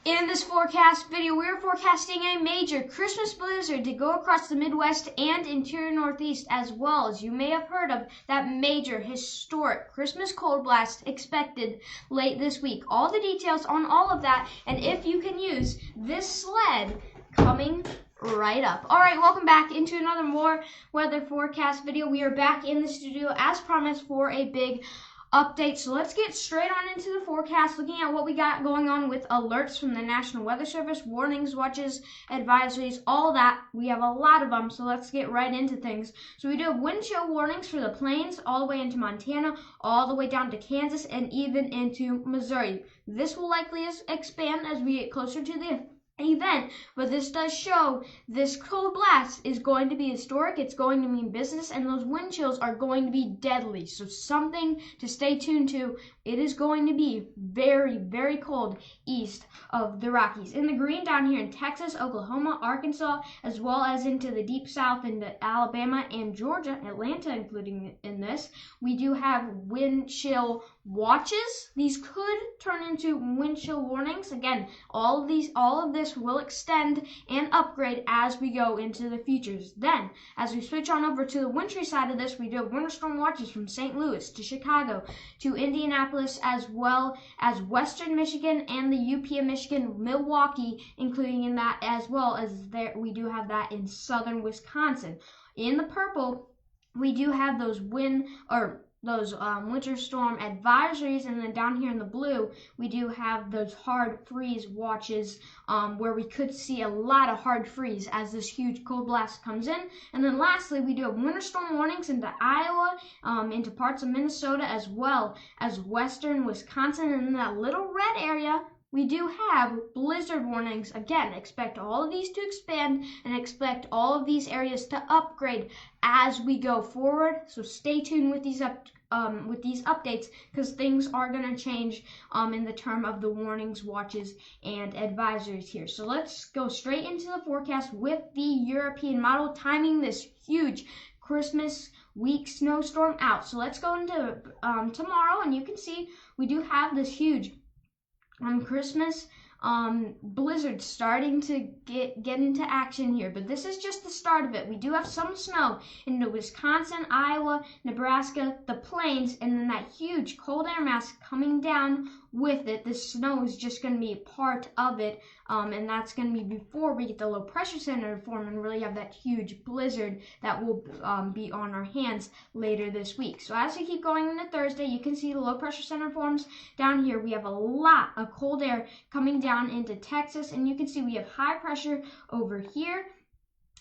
In this forecast video, we're forecasting a major Christmas blizzard to go across the Midwest and interior Northeast, as well as you may have heard of that major historic Christmas cold blast expected late this week. All the details on all of that, and if you can use this sled coming right up. All right, welcome back into another more weather forecast video. We are back in the studio as promised for a big update. So let's get straight on into the forecast, looking at what we got going on with alerts from the National Weather Service, warnings, watches, advisories, all that. We have a lot of them, so let's get right into things. So we do have wind chill warnings for the plains, all the way into Montana, all the way down to Kansas, and even into Missouri. This will likely expand as we get closer to the event, but this does show this cold blast is going to be historic. It's going to mean business, and those wind chills are going to be deadly. So something to stay tuned to. It is going to be very, very cold east of the Rockies. In the green down here in Texas, Oklahoma, Arkansas, as well as into the deep south into Alabama and Georgia, Atlanta including in this, we do have wind chill watches. These could turn into wind chill warnings. Again, all of this will extend and upgrade as we go into the futures. Then, as we switch on over to the wintry side of this, we do have winter storm watches from St. Louis to Chicago to Indianapolis, as well as western Michigan and the UP of Michigan, Milwaukee, including in that, as well as there we do have that in southern Wisconsin. In the purple, we do have those winter storm advisories, and then down here in the blue we do have those hard freeze watches, where we could see a lot of hard freeze as this huge cold blast comes in. And then lastly, we do have winter storm warnings into Iowa, into parts of Minnesota, as well as western Wisconsin, and in that little red area we do have blizzard warnings. Again, expect all of these to expand and expect all of these areas to upgrade as we go forward. So stay tuned with these updates, because things are going to change in the term of the warnings, watches, and advisories here. So let's go straight into the forecast with the European model, timing this huge Christmas week snowstorm out. So let's go into tomorrow, and you can see we do have this huge Christmas blizzard starting to get into action here, but this is just the start of it. We do have some snow into Wisconsin, Iowa, Nebraska, the plains, and then that huge cold air mass coming down with it. This snow is just going to be a part of it, and that's going to be before we get the low pressure center to form and really have that huge blizzard that will be on our hands later this week. So as we keep going into Thursday, you can see the low pressure center forms down here. We have a lot of cold air coming down into Texas, and you can see we have high pressure over here,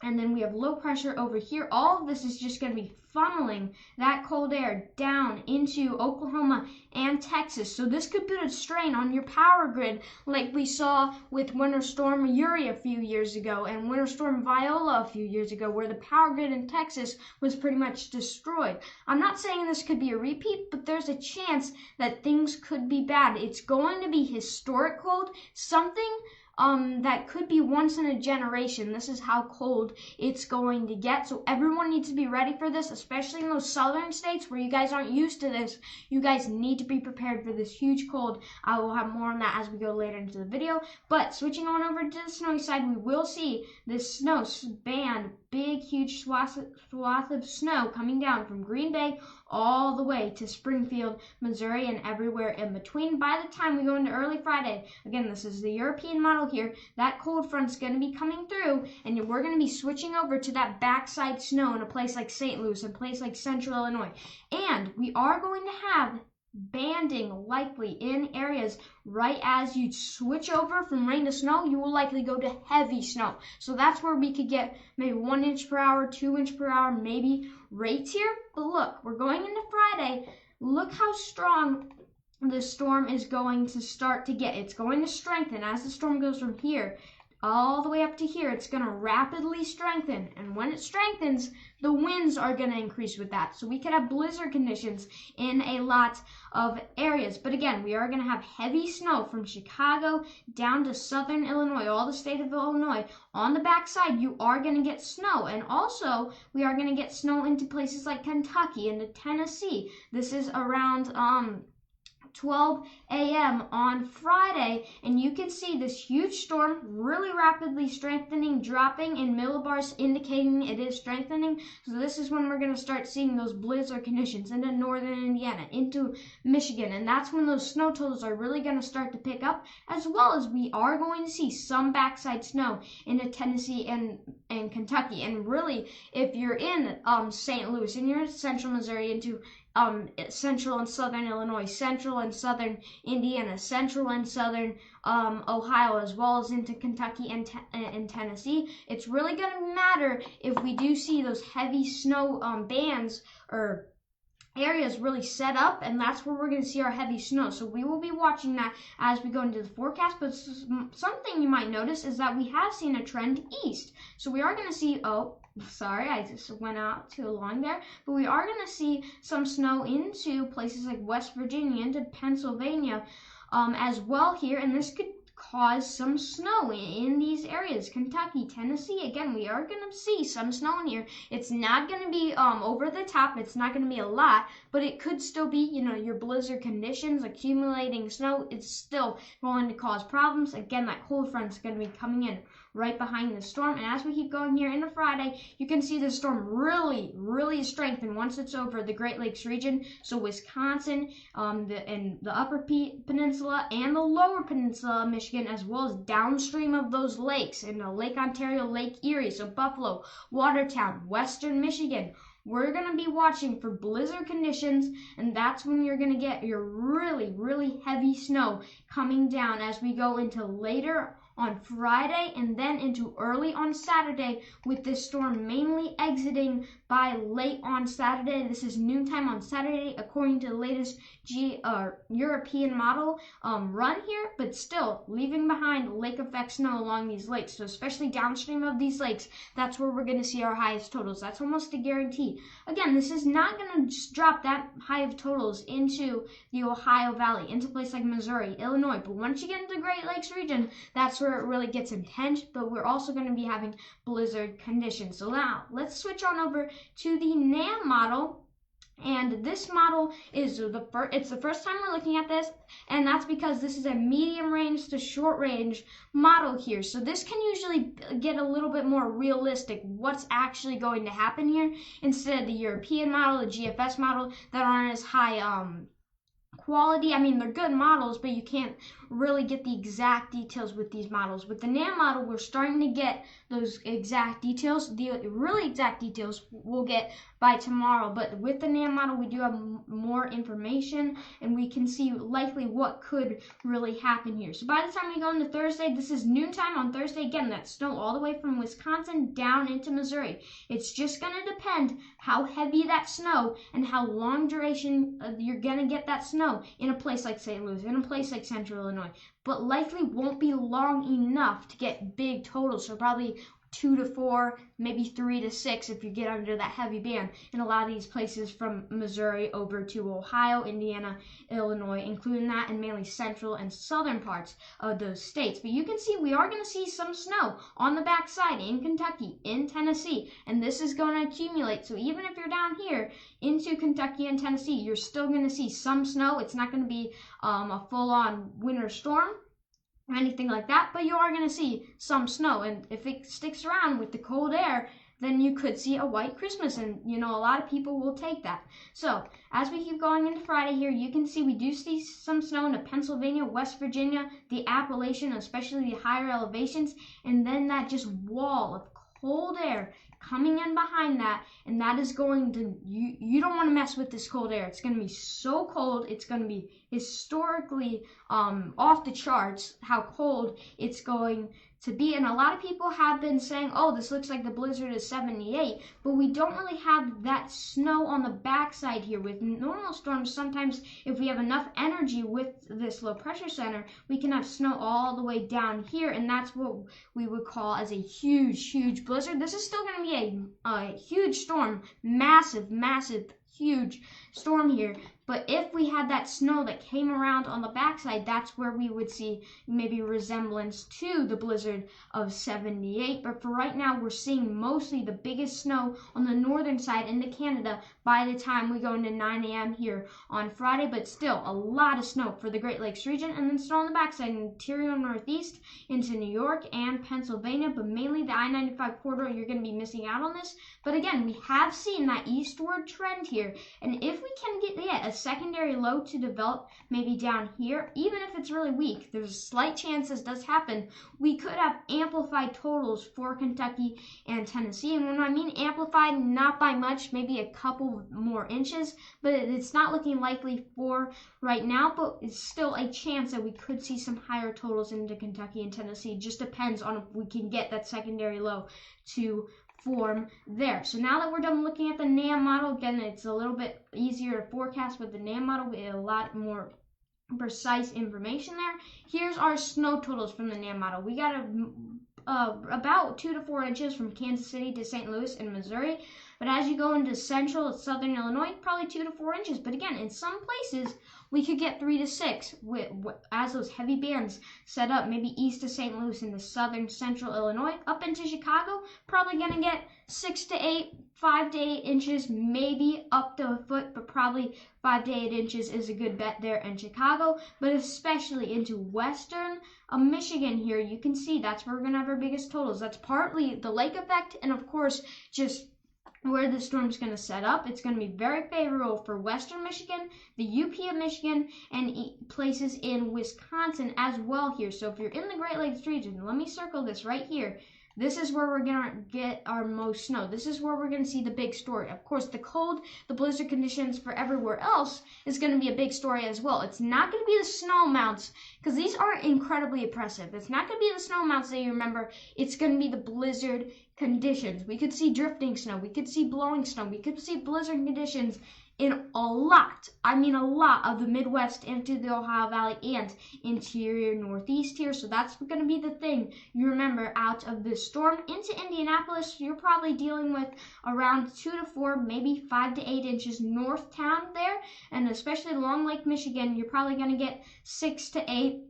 and then we have low pressure over here. All of this is just going to be funneling that cold air down into Oklahoma and Texas. So this could put a strain on your power grid, like we saw with Winter Storm Uri a few years ago and Winter Storm Viola a few years ago, where the power grid in Texas was pretty much destroyed. I'm not saying this could be a repeat, but there's a chance that things could be bad. It's going to be historic cold, something that could be once in a generation. This is how cold it's going to get. So everyone needs to be ready for this, especially in those southern states where you guys aren't used to this. You guys need to be prepared for this huge cold. I will have more on that as we go later into the video. But switching on over to the snowy side, we will see this snow band, big, huge swath of snow coming down from Green Bay all the way to Springfield, Missouri, and everywhere in between. By the time we go into early Friday, again, this is the European model here, that cold front's going to be coming through, and we're going to be switching over to that backside snow in a place like St. Louis, a place like central Illinois. And we are going to have banding likely in areas right as you switch over from rain to snow. You will likely go to heavy snow. So that's where we could get maybe 1 inch per hour, 2 inch per hour, maybe rates here. But look, we're going into Friday. Look how strong the storm is going to start to get. It's going to strengthen as the storm goes from here all the way up to here. It's going to rapidly strengthen, and when it strengthens, the winds are going to increase with that. So we could have blizzard conditions in a lot of areas. But again, we are going to have heavy snow from Chicago down to southern Illinois, all the state of Illinois. On the backside, you are going to get snow, and also we are going to get snow into places like Kentucky, into Tennessee. This is around 12 a.m. on Friday, and you can see this huge storm really rapidly strengthening, dropping in millibars, indicating it is strengthening. So this is when we're going to start seeing those blizzard conditions into northern Indiana, into Michigan, and that's when those snow totals are really going to start to pick up, as well as we are going to see some backside snow into Tennessee and Kentucky. And really, if you're in St. Louis and you're in central Missouri into central and southern Illinois, central and southern Indiana, central and southern Ohio, as well as into Kentucky and Tennessee, it's really going to matter if we do see those heavy snow bands or areas really set up, and that's where we're going to see our heavy snow. So we will be watching that as we go into the forecast. But something you might notice is that we have seen a trend east. So we are going to see, sorry, I just went out too long there. But we are going to see some snow into places like West Virginia, into Pennsylvania as well here. And this could cause some snow in these areas. Kentucky, Tennessee, again, we are going to see some snow in here. It's not going to be over the top. It's not going to be a lot, but it could still be, your blizzard conditions, accumulating snow. It's still going to cause problems. Again, that cold front is going to be coming in right behind the storm. And as we keep going here into Friday, you can see the storm really strengthen once it's over the Great Lakes region. So Wisconsin, and the Upper Peninsula and the Lower Peninsula of Michigan, as well as downstream of those lakes in Lake Ontario, Lake Erie, so Buffalo, Watertown, Western Michigan. We're going to be watching for blizzard conditions, and that's when you're going to get your really heavy snow coming down as we go into later on Friday and then into early on Saturday, with this storm mainly exiting by late on Saturday. This is noontime on Saturday according to the latest European model run here, but still leaving behind lake effect snow along these lakes. So especially downstream of these lakes, that's where we're going to see our highest totals. That's almost a guarantee. Again, this is not going to just drop that high of totals into the Ohio Valley, into places like Missouri, Illinois, but once you get into the Great Lakes region, that's where it really gets intense. But we're also going to be having blizzard conditions. So now let's switch on over to the NAM model. And this model is it's the first time we're looking at this, and that's because this is a medium range to short range model here. So this can usually get a little bit more realistic what's actually going to happen here, instead of the European model, the GFS model, that aren't as high quality. I mean, they're good models, but you can't really get the exact details with these models. With the NAM model, we're starting to get those exact details. The really exact details we'll get by tomorrow, but with the NAM model, we do have more information, and we can see likely what could really happen here. So by the time we go into Thursday, this is noontime on Thursday. Again, that's snow all the way from Wisconsin down into Missouri. It's just going to depend how heavy that snow and how long duration you're going to get that snow in a place like St. Louis, in a place like Central Illinois, but likely won't be long enough to get big totals. So probably 2 to 4, maybe 3 to 6 if you get under that heavy band in a lot of these places from Missouri over to Ohio, Indiana, Illinois, including that in mainly central and southern parts of those states. But you can see we are going to see some snow on the backside in Kentucky, in Tennessee, and this is going to accumulate. So even if you're down here into Kentucky and Tennessee, you're still going to see some snow. It's not going to be a full-on winter storm or anything like that, but you are going to see some snow. And if it sticks around with the cold air, then you could see a white Christmas, and a lot of people will take that. So as we keep going into Friday here, you can see we do see some snow into Pennsylvania, West Virginia, the Appalachian, especially the higher elevations, and then that just wall of cold air coming in behind that, and that is going to, you don't want to mess with this cold air. It's going to be so cold. It's going to be historically off the charts how cold it's going to be. And a lot of people have been saying, oh, this looks like the blizzard is 78, but we don't really have that snow on the backside here. With normal storms, sometimes if we have enough energy with this low pressure center, we can have snow all the way down here, and that's what we would call as a huge blizzard. This is still going to be a huge storm, massive, huge storm here. But if we had that snow that came around on the backside, that's where we would see maybe resemblance to the blizzard of 78. But for right now, we're seeing mostly the biggest snow on the northern side into Canada by the time we go into 9 a.m. here on Friday. But still, a lot of snow for the Great Lakes region, and then snow on the backside, interior northeast into New York and Pennsylvania, but mainly the I-95 corridor. You're going to be missing out on this. But again, we have seen that eastward trend here, and if we can get a secondary low to develop maybe down here, even if it's really weak, there's a slight chance this does happen, we could have amplified totals for Kentucky and Tennessee. And when I mean amplified, not by much, maybe a couple more inches, but it's not looking likely for right now, but it's still a chance that we could see some higher totals into Kentucky and Tennessee. It just depends on if we can get that secondary low to form there. So now that we're done looking at the NAM model, again, it's a little bit easier to forecast with the NAM model. We have a lot more precise information there. Here's our snow totals from the NAM model. We got about 2 to 4 inches from Kansas City to St. Louis in Missouri. But as you go into central and southern Illinois, probably 2 to 4 inches. But again, in some places, we could get 3 to 6 as those heavy bands set up, maybe east of St. Louis into southern central Illinois. Up into Chicago, probably going to get 6 to 8, 5 to 8 inches, maybe up to a foot, but probably 5 to 8 inches is a good bet there in Chicago. But especially into western Michigan here, you can see that's where we're going to have our biggest totals. That's partly the lake effect, and of course, just where the storm's going to set up. It's going to be very favorable for western Michigan, the UP of Michigan, and places in Wisconsin as well here. So if you're in the Great Lakes region, let me circle this right here. This is where we're going to get our most snow. This is where we're going to see the big story. Of course, the cold, the blizzard conditions for everywhere else is going to be a big story as well. It's not going to be the snow amounts, because these are incredibly oppressive. It's not going to be the snow amounts that you remember. It's going to be the blizzard conditions. We could see drifting snow. We could see blowing snow. We could see blizzard conditions in a lot of the Midwest into the Ohio Valley and interior Northeast here. So that's going to be the thing you remember out of this storm. Into Indianapolis, you're probably dealing with around 2 to 4, maybe 5 to 8 inches north town there. And especially along Lake Michigan, you're probably going to get 6 to 8.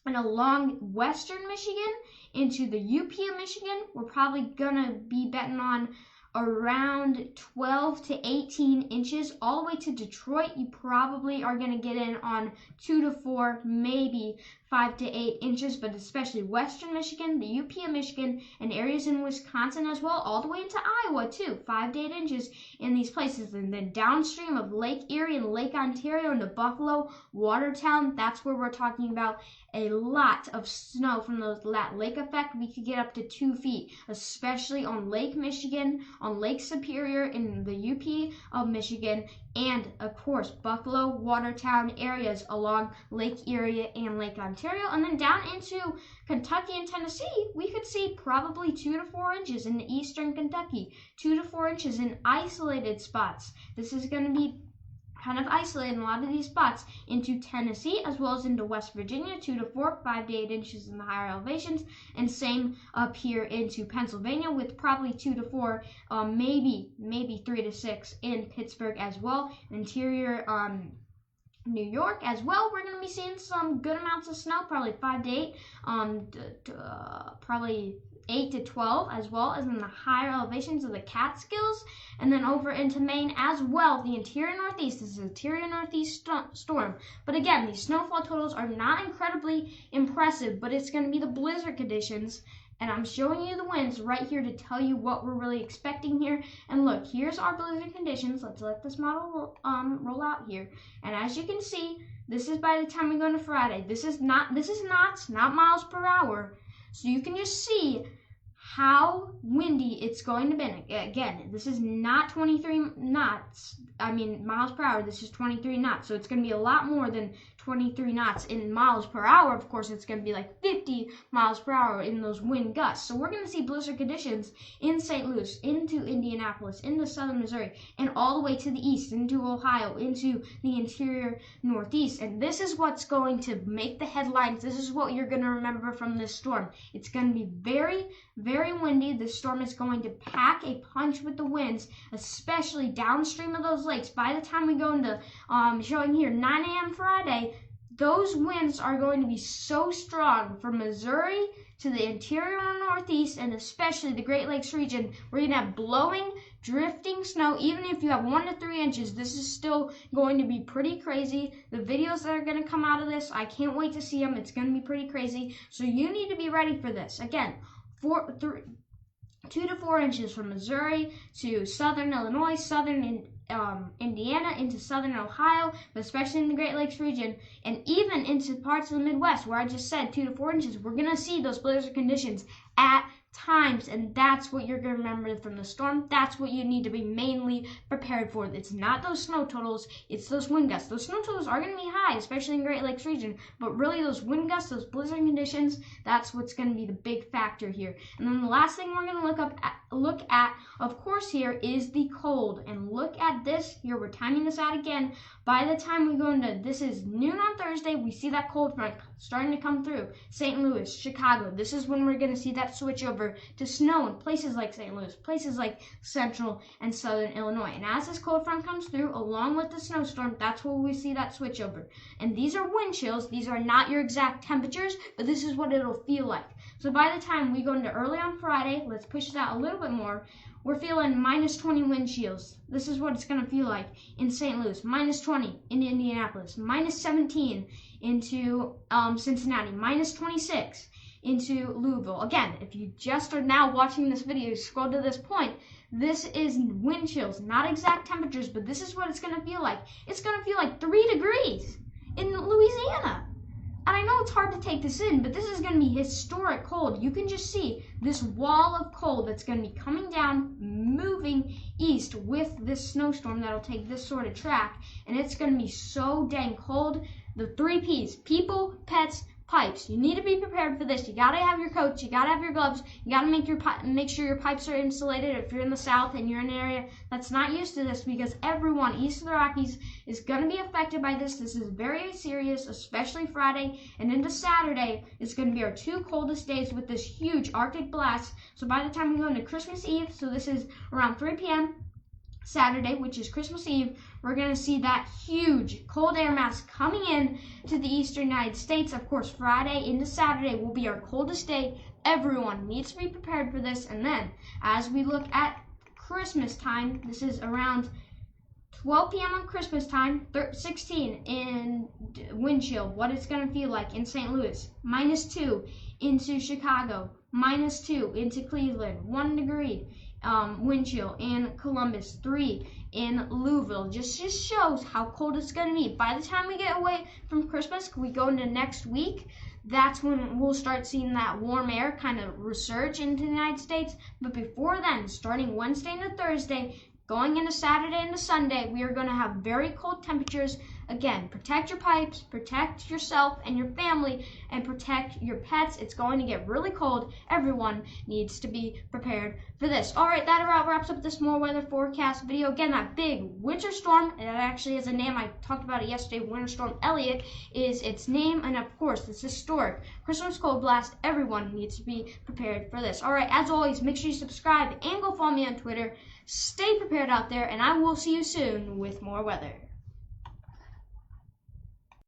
And along western Michigan into the UP of Michigan, we're probably going to be betting on around 12 to 18 inches. All the way to Detroit, you probably are going to get in on 2 to 4, maybe 5 to 8 inches, but especially western Michigan, the UP of Michigan, and areas in Wisconsin as well, all the way into Iowa too, 5 to 8 inches in these places. And then downstream of Lake Erie and Lake Ontario into Buffalo, Watertown, that's where we're talking about a lot of snow from that lake effect. We could get up to 2 feet, especially on Lake Michigan, on Lake Superior in the UP of Michigan, and of course Buffalo, Watertown areas along Lake Erie and Lake Ontario. And then down into Kentucky and Tennessee, we could see probably 2 to 4 inches in eastern Kentucky, 2 to 4 inches in isolated spots. This is going to be kind of isolated a lot of these spots into Tennessee as well as into West Virginia, 2 to 4, 5 to 8 inches in the higher elevations, and same up here into Pennsylvania with probably 2 to 4, maybe 3 to 6 in Pittsburgh as well. Interior New York as well, we're going to be seeing some good amounts of snow, probably 5 to 8, probably 8 to 12, as well as in the higher elevations of the Catskills, and then over into Maine as well. The interior Northeast, this is an interior Northeast storm. But again, these snowfall totals are not incredibly impressive, but it's going to be the blizzard conditions. And I'm showing you the winds right here to tell you what we're really expecting here. And look, here's our blizzard conditions. Let's let this model roll out here. And as you can see, this is by the time we go into Friday. This is not miles per hour. So you can just see how windy it's going to be. Again, this is not 23 knots. Miles per hour. This is 23 knots. So it's going to be a lot more than 23 knots in miles per hour. Of course, it's going to be like 50 miles per hour in those wind gusts. So we're going to see blizzard conditions in St. Louis, into Indianapolis, into southern Missouri, and all the way to the east, into Ohio, into the interior Northeast. And this is what's going to make the headlines. This is what you're going to remember from this storm. It's going to be very, very windy. The storm is going to pack a punch with the winds, especially downstream of those lakes. By the time we go into showing here 9 a.m. Friday, those winds are going to be so strong from Missouri to the interior Northeast, and especially the Great Lakes region. We're going to have blowing, drifting snow. Even if you have 1 to 3 inches, this is still going to be pretty crazy. The videos that are going to come out of this, I can't wait to see them. It's going to be pretty crazy. So you need to be ready for this. Again, 2 to 4 inches from Missouri to southern Illinois, southern Indiana, into southern Ohio, but especially in the Great Lakes region, and even into parts of the Midwest where I just said 2 to 4 inches. We're going to see those blizzard conditions at times, and that's what you're going to remember from the storm. That's what you need to be mainly prepared for. It's not those snow totals, it's those wind gusts. Those snow totals are going to be high, especially in the Great Lakes region, but really those wind gusts, those blizzard conditions, that's what's going to be the big factor here. And then the last thing we're going to look at, of course, here is the cold. And look at this here, we're timing this out again. By the time we go into, this is noon on Thursday, we see that cold front starting to come through. St. Louis, Chicago, this is when we're going to see that switch over to snow in places like St. Louis, places like central and southern Illinois. And as this cold front comes through, along with the snowstorm, that's where we see that switch over. And these are wind chills. These are not your exact temperatures, but this is what it'll feel like. So by the time we go into early on Friday, let's push it out a little bit more, we're feeling minus 20 wind chills. This is what it's going to feel like in St. Louis, minus 20 in Indianapolis, minus 17 into Cincinnati, minus 26 into Louisville. Again, if you just are now watching this video, scroll to this point, this is wind chills, not exact temperatures, but this is what it's going to feel like. It's going to feel like 3 degrees in Louisiana. And I know it's hard to take this in, but this is going to be historic cold. You can just see this wall of cold that's going to be coming down, moving east with this snowstorm that'll take this sort of track. And it's going to be so dang cold. The 3 Ps, people, pets, pipes. You need to be prepared for this. You got to have your coats. You got to have your gloves. You got to make sure your pipes are insulated if you're in the south and you're in an area that's not used to this, because everyone east of the Rockies is going to be affected by this. This is very serious, especially Friday and into Saturday. It's going to be our 2 coldest days with this huge Arctic blast. So by the time we go into Christmas Eve, so this is around 3 p.m. Saturday, which is Christmas Eve, we're going to see that huge cold air mass coming in to the eastern United States. Of course, Friday into Saturday will be our coldest day. Everyone needs to be prepared for this. And then as we look at Christmas time, this is around 12 p.m. on Christmas time, 16 in wind chill, what it's going to feel like in St. Louis, minus 2 into Chicago, minus 2 into Cleveland, 1 degree. Wind chill in Columbus, 3 in Louisville. Just shows how cold it's going to be. By the time we get away from Christmas, we go into next week, that's when we'll start seeing that warm air kind of resurge into the United States. But before then, starting Wednesday into Thursday, going into Saturday into Sunday, we are going to have very cold temperatures. Again, protect your pipes, protect yourself and your family, and protect your pets. It's going to get really cold. Everyone needs to be prepared for this. All right, that about wraps up this more weather forecast video. Again, that big winter storm, and it actually has a name. I talked about it yesterday. Winter Storm Elliott is its name, and of course, this historic Christmas cold blast. Everyone needs to be prepared for this. All right, as always, make sure you subscribe and go follow me on Twitter. Stay prepared out there, and I will see you soon with more weather.